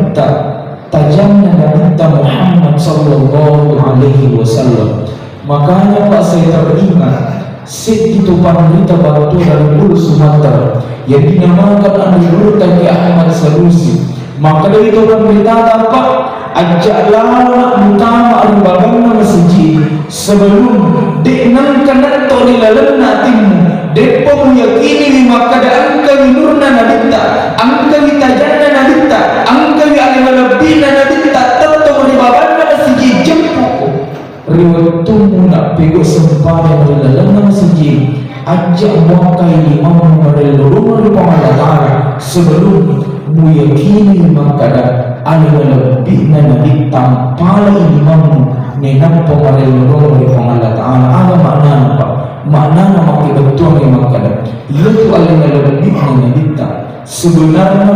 nabita tajamna nabita Muhammad sallallahu alaihi wasallam. Makanya Pak saya teringat segitu panita batu dari Hulu Sumatera yang dinamakan Amirul Taqi Ahmad Sanusi. Maka dari itu orang berkata, Pak, ajaklah anak utama al-bagana masjid sebelum deknan kanatto di lalan natimu depo meyakini maka ada angka nurna nabita angka tajanna nabita angka alimalabbina nabita tetap di bagana masjid jempuk riwayatmu nak pego sembahyang di lalan masjid ajak muakai imam merelurung di pengalaman sebelum meyakini makada alimalabbina nabita pala imam nenang pengarelurung di pengalaman ada makna apa? Makna nama kita betul yang makada yaitu alimalabbina nabita sebenarnya